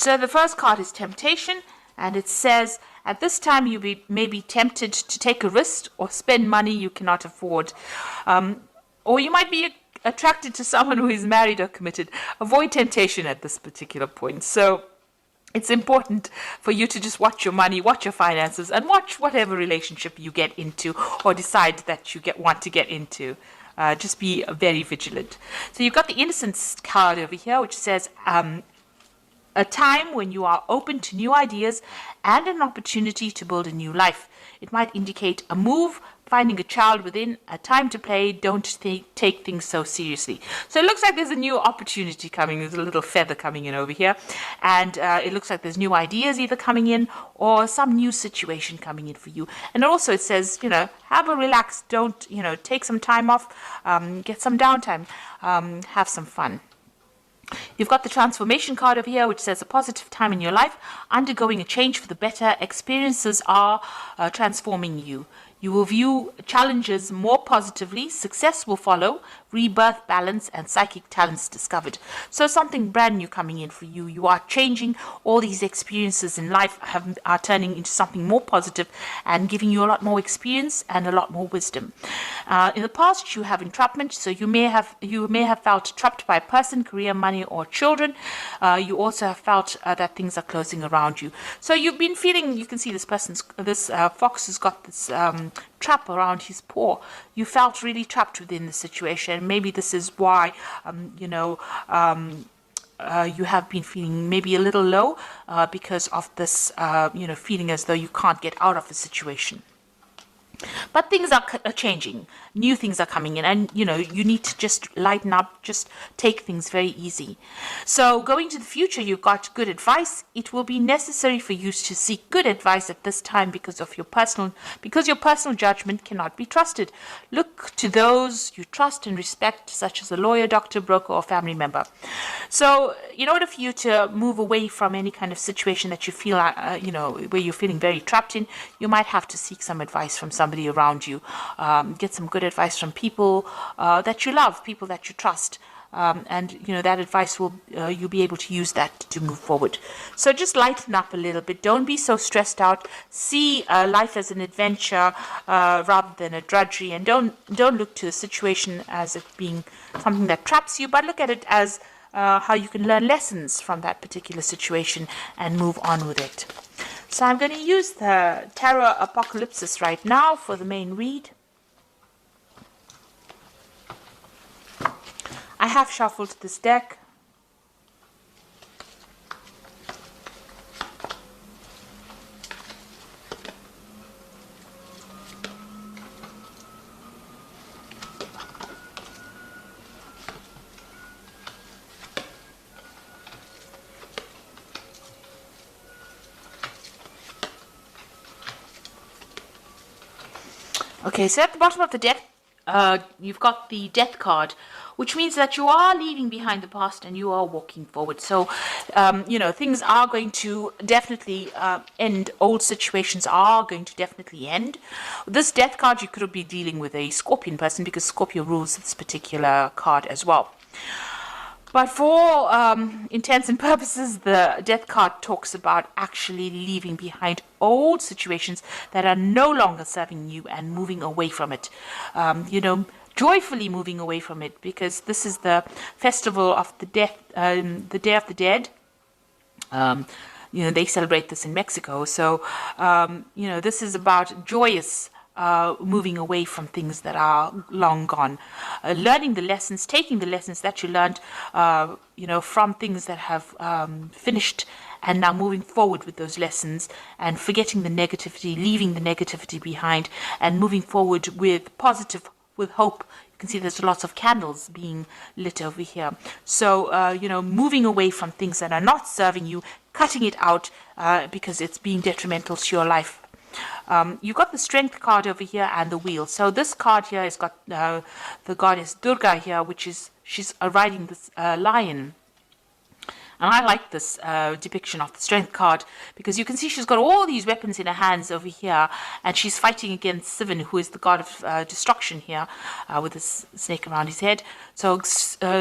So the first card is temptation, and it says, at this time you may be tempted to take a risk or spend money you cannot afford. Or you might be attracted to someone who is married or committed. Avoid temptation at this particular point. So it's important for you to just watch your money, watch your finances, and watch whatever relationship you get into or decide that you want to get into. Just be very vigilant. So you've got the innocence card over here, which says a time when you are open to new ideas and an opportunity to build a new life. It might indicate a move, finding a child within, a time to play. Don't take things so seriously. So it looks like there's a new opportunity coming. There's a little feather coming in over here. And it looks like there's new ideas either coming in or some new situation coming in for you. And also it says, have a relax. Don't, take some time off, get some downtime, have some fun. You've got the transformation card over here, which says a positive time in your life, undergoing a change for the better. Experiences are transforming you. You will view challenges more positively. Success will follow. Rebirth, balance, and psychic talents discovered. So something brand new coming in for you. You are changing. All these experiences in life are turning into something more positive and giving you a lot more experience and a lot more wisdom. In the past, you have entrapment, so you may have felt trapped by a person, career, money, or children. You also have felt that things are closing around you. So you've been feeling. You can see this fox has got this trap around his paw. You felt really trapped within the situation. Maybe this is why, you have been feeling maybe a little low because of this, feeling as though you can't get out of the situation. But things are changing. New things are coming in, and you need to just lighten up, just take things very easy. So going to the future, you've got good advice. It will be necessary for you to seek good advice at this time because your personal judgment cannot be trusted. Look to those you trust and respect, such as a lawyer, doctor, broker, or family member. So in order for you to move away from any kind of situation that you feel, where you're feeling very trapped in, you might have to seek some advice from somebody around you. Get some good advice from people that you love, people that you trust. And that advice you'll be able to use that to move forward. So just lighten up a little bit. Don't be so stressed out. See life as an adventure rather than a drudgery, and don't look to the situation as it being something that traps you, but look at it as how you can learn lessons from that particular situation and move on with it. So I'm going to use the Tarot Apocalypsis right now for the main read. I have shuffled this deck. Okay, so at the bottom of the deck, you've got the Death card, which means that you are leaving behind the past and you are walking forward. So, things are going to definitely end. Old situations are going to definitely end. This Death card, you could be dealing with a Scorpion person because Scorpio rules this particular card as well. But for intents and purposes, the Death card talks about actually leaving behind old situations that are no longer serving you and moving away from it. Joyfully moving away from it, because this is the festival of the death, the Day of the Dead. They celebrate this in Mexico. So, this is about joyous moving away from things that are long gone, learning the lessons, taking the lessons that you learned, from things that have finished, and now moving forward with those lessons and forgetting the negativity, leaving the negativity behind, and moving forward with with hope. You can see there's lots of candles being lit over here. So, moving away from things that are not serving you, cutting it out because it's being detrimental to your life. You've got the Strength card over here and the Wheel. So this card here has got the goddess Durga here, she's riding this lion. And I like this depiction of the Strength card, because you can see she's got all these weapons in her hands over here, and she's fighting against Sivan, who is the god of destruction here, with this snake around his head. So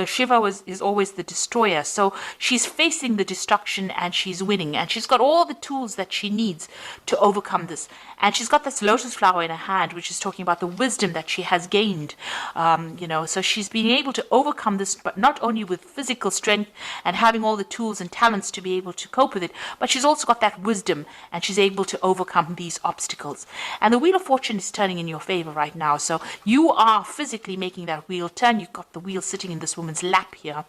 Shiva is always the destroyer. So she's facing the destruction and she's winning, and she's got all the tools that she needs to overcome this. And she's got this lotus flower in her hand, which is talking about the wisdom that she has gained. So she's been able to overcome this, but not only with physical strength and having all the tools and talents to be able to cope with it, but she's also got that wisdom, and she's able to overcome these obstacles. And the Wheel of Fortune is turning in your favor right now. So you are physically making that wheel turn. You've got the wheel sitting in this woman's lap here.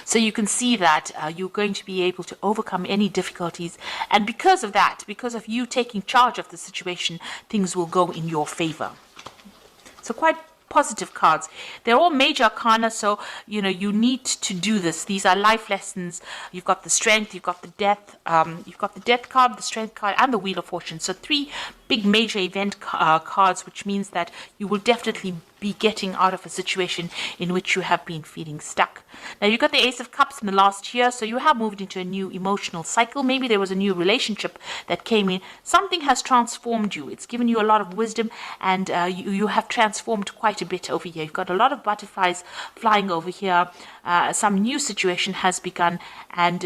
So you can see that you're going to be able to overcome any difficulties. And because of that, because of you taking charge of the situation, things will go in your favor. So quite positive cards. They're all major arcana, so you need to do this. These are life lessons. You've got the strength, you've got the death, you've got the death card, the strength card, and the Wheel of Fortune. So 3 big major event cards, which means that you will definitely be getting out of a situation in which you have been feeling stuck. Now you've got the Ace of Cups in the last year, so you have moved into a new emotional cycle. Maybe there was a new relationship that came in. Something has transformed you. It's given you a lot of wisdom, and you have transformed quite a bit over here. You've got a lot of butterflies flying over here. Some new situation has begun, and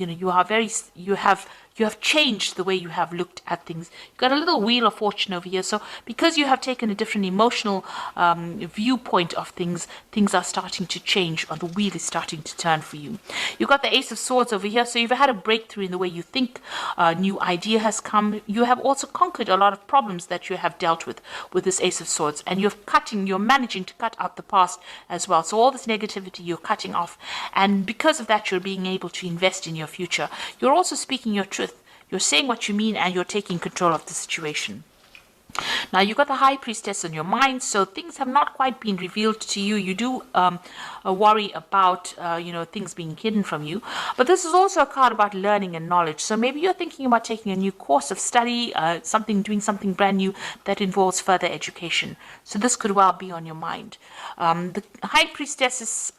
you have changed the way you have looked at things. You've got a little Wheel of Fortune over here. So because you have taken a different emotional viewpoint of things, things are starting to change, or the wheel is starting to turn for you. You've got the Ace of Swords over here. So you've had a breakthrough in the way you think. A new idea has come. You have also conquered a lot of problems that you have dealt with this Ace of Swords. And you're managing to cut out the past as well. So all this negativity you're cutting off. And because of that, you're being able to invest in your future. You're also speaking your truth. You're saying what you mean, and you're taking control of the situation. Now, you've got the High Priestess on your mind, so things have not quite been revealed to you. You do worry about, things being hidden from you. But this is also a card about learning and knowledge. So maybe you're thinking about taking a new course of study, doing something brand new that involves further education. So this could well be on your mind. The High Priestess is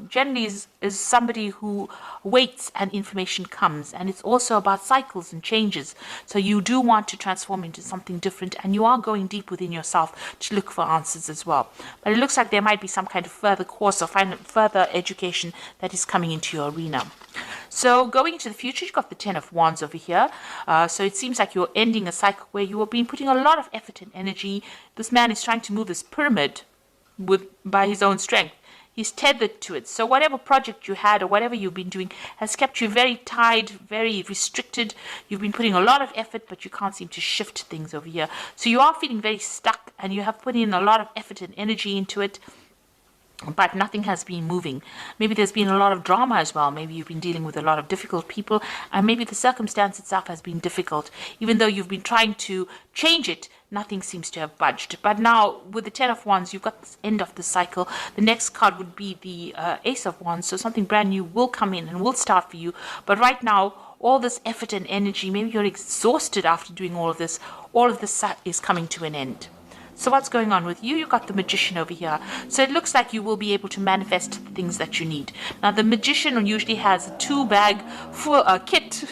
generally is somebody who waits and information comes. And it's also about cycles and changes. So you do want to transform into something different, and you are going deep within yourself to look for answers as well. But it looks like there might be some kind of further course or further education that is coming into your arena. So going into the future, you've got the 10 of Wands over here. So it seems like you're ending a cycle where you have been putting a lot of effort and energy. This man is trying to move this pyramid by his own strength. He's tethered to it. So whatever project you had or whatever you've been doing has kept you very tied, very restricted. You've been putting a lot of effort, but you can't seem to shift things over here. So you are feeling very stuck, and you have put in a lot of effort and energy into it, but nothing has been moving. Maybe there's been a lot of drama as well. Maybe you've been dealing with a lot of difficult people, and maybe the circumstance itself has been difficult. Even though you've been trying to change it, nothing seems to have budged. But now, with the 10 of Wands, you've got this end of the cycle. The next card would be the Ace of Wands, so something brand new will come in and will start for you. But right now, all this effort and energy, maybe you're exhausted after doing all of this is coming to an end. So what's going on with you? You've got the Magician over here. So it looks like you will be able to manifest the things that you need. Now, the Magician usually has a 2-bag kit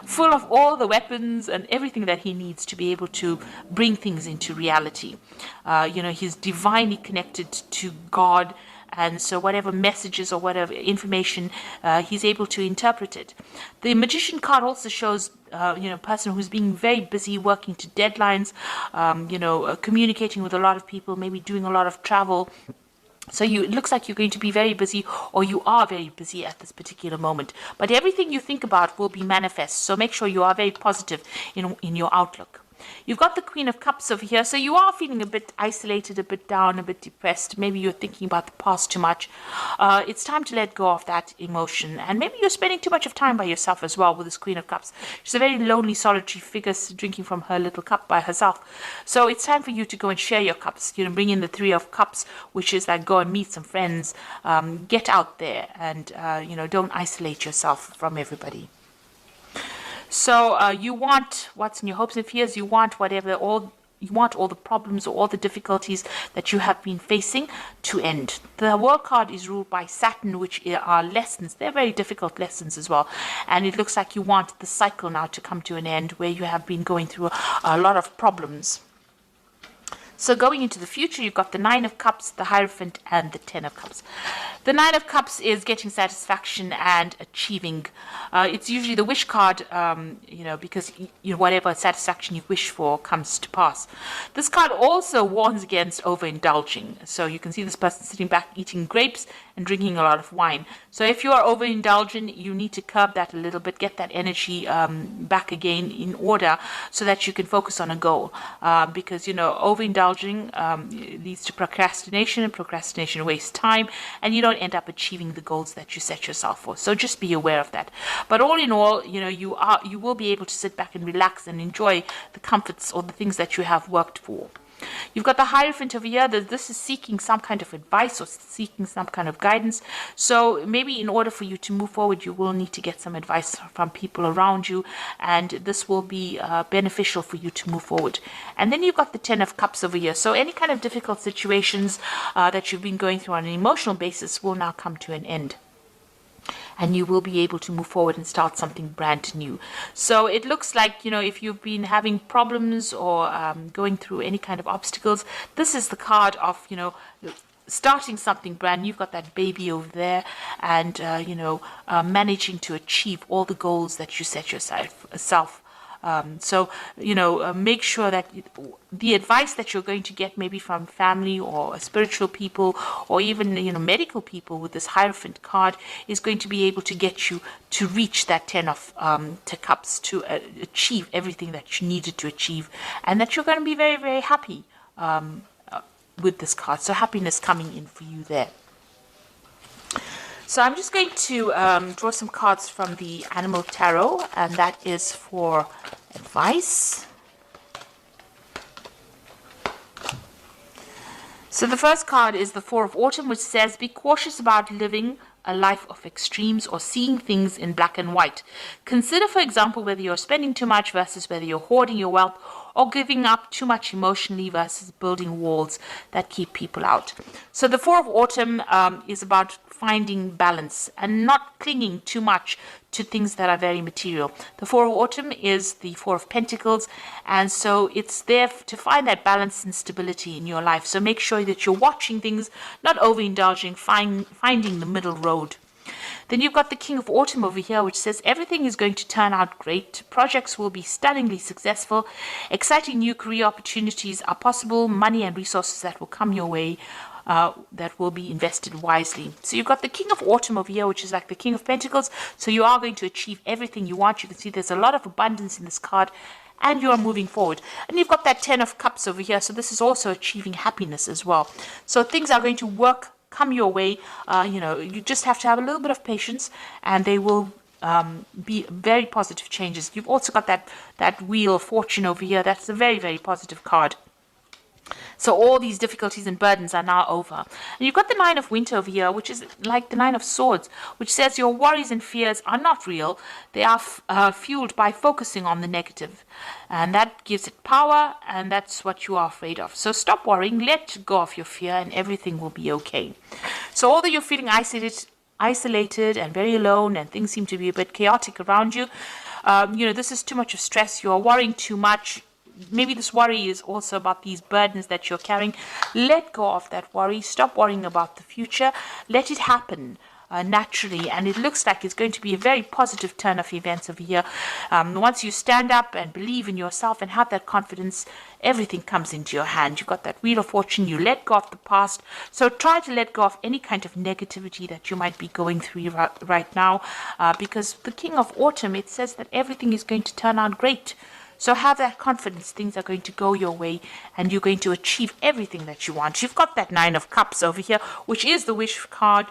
full of all the weapons and everything that he needs to be able to bring things into reality. He's divinely connected to God. And so whatever messages or whatever information, he's able to interpret it. The Magician card also shows, a person who's being very busy working to deadlines, communicating with a lot of people, maybe doing a lot of travel. So it looks like you're going to be very busy, or you are very busy at this particular moment. But everything you think about will be manifest. So make sure you are very positive in your outlook. You've got the Queen of Cups over here, so you are feeling a bit isolated, a bit down, a bit depressed. Maybe you're thinking about the past too much. It's time to let go of that emotion, and maybe you're spending too much of time by yourself as well with this Queen of Cups. She's a very lonely, solitary figure drinking from her little cup by herself. So it's time for you to go and share your cups. Bring in the 3 of Cups, which is like go and meet some friends, get out there, and don't isolate yourself from everybody. So you want what's in your hopes and fears. You want whatever, all you want all the problems or all the difficulties that you have been facing to end. The World card is ruled by Saturn, which are lessons. They're very difficult lessons as well. And it looks like you want the cycle now to come to an end where you have been going through a lot of problems. So going into the future, you've got the Nine of Cups, the Hierophant, and the Ten of Cups. The Nine of Cups is getting satisfaction and achieving. It's usually the wish card, because whatever satisfaction you wish for comes to pass. This card also warns against overindulging. So you can see this person sitting back eating grapes and drinking a lot of wine. So if you are overindulgent, you need to curb that a little bit, get that energy back again in order so that you can focus on a goal. Because, overindulging leads to procrastination, and procrastination wastes time, and you don't end up achieving the goals that you set yourself for. So just be aware of that. But all in all, you will be able to sit back and relax and enjoy the comforts or the things that you have worked for. You've got the Hierophant over here. This is seeking some kind of advice or seeking some kind of guidance. So maybe in order for you to move forward, you will need to get some advice from people around you, and this will be beneficial for you to move forward. And then you've got the Ten of Cups over here. So any kind of difficult situations that you've been going through on an emotional basis will now come to an end. And you will be able to move forward and start something brand new. So it looks like, if you've been having problems or going through any kind of obstacles, this is the card of, starting something brand new. You've got that baby over there, and, managing to achieve all the goals that you set yourself. Make sure that the advice that you're going to get maybe from family or spiritual people or even, medical people with this Hierophant card is going to be able to get you to reach that Ten of Cups, to achieve everything that you needed to achieve, and that you're going to be very, very happy with this card. So happiness coming in for you there. So I'm just going to draw some cards from the Animal Tarot, and that is for advice. So the first card is the Four of Autumn, which says, be cautious about living a life of extremes or seeing things in black and white. Consider, for example, whether you're spending too much versus whether you're hoarding your wealth, or giving up too much emotionally versus building walls that keep people out. So the Four of Autumn is about finding balance and not clinging too much to things that are very material. The Four of Autumn is the Four of Pentacles, and so it's there to find that balance and stability in your life. So make sure that you're watching things, not overindulging, finding the middle road. Then you've got the King of Autumn over here, which says everything is going to turn out great. Projects will be stunningly successful. Exciting new career opportunities are possible. Money and resources that will come your way that will be invested wisely. So you've got the King of Autumn over here, which is like the King of Pentacles. So you are going to achieve everything you want. You can see there's a lot of abundance in this card, and you are moving forward. And you've got that Ten of Cups over here. So this is also achieving happiness as well. So things are going to come your way. You just have to have a little bit of patience, and they will be very positive changes. You've also got that Wheel of Fortune over here. That's a very, very positive card. So all these difficulties and burdens are now over. And you've got the Nine of Winter over here, which is like the Nine of Swords, which says your worries and fears are not real. They are fueled by focusing on the negative. And that gives it power, and that's what you are afraid of. So stop worrying, let go of your fear, and everything will be okay. So although you're feeling isolated and very alone, and things seem to be a bit chaotic around you, this is too much of stress. You're worrying too much. Maybe this worry is also about these burdens that you're carrying. Let go of that worry. Stop worrying about the future. Let it happen naturally. And it looks like it's going to be a very positive turn of events over here. Once you stand up and believe in yourself and have that confidence, everything comes into your hand. You've got that Wheel of Fortune. You let go of the past. So try to let go of any kind of negativity that you might be going through right now. Because the King of Autumn, it says that everything is going to turn out great. So have that confidence. Things are going to go your way, and you're going to achieve everything that you want. You've got that Nine of Cups over here, which is the wish card.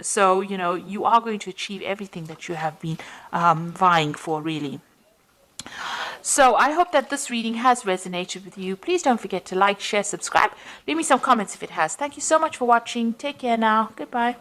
So, you are going to achieve everything that you have been vying for, really. So I hope that this reading has resonated with you. Please don't forget to like, share, subscribe. Leave me some comments if it has. Thank you so much for watching. Take care now. Goodbye.